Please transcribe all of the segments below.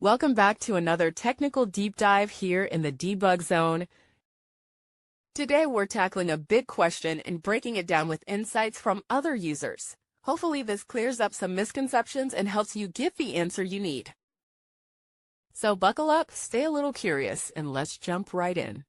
Welcome back to another technical deep dive here in the debug zone. Today we're tackling a big question and breaking it down with insights from other users. Hopefully this clears up some misconceptions and helps you get the answer you need. So buckle up, stay a little curious, and let's jump right in.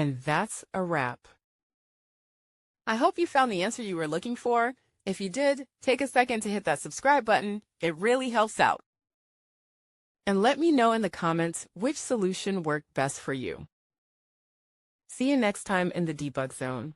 And that's a wrap. I hope you found the answer you were looking for. If you did, take a second to hit that subscribe button. It really helps out. And let me know in the comments which solution worked best for you. See you next time in the debug zone.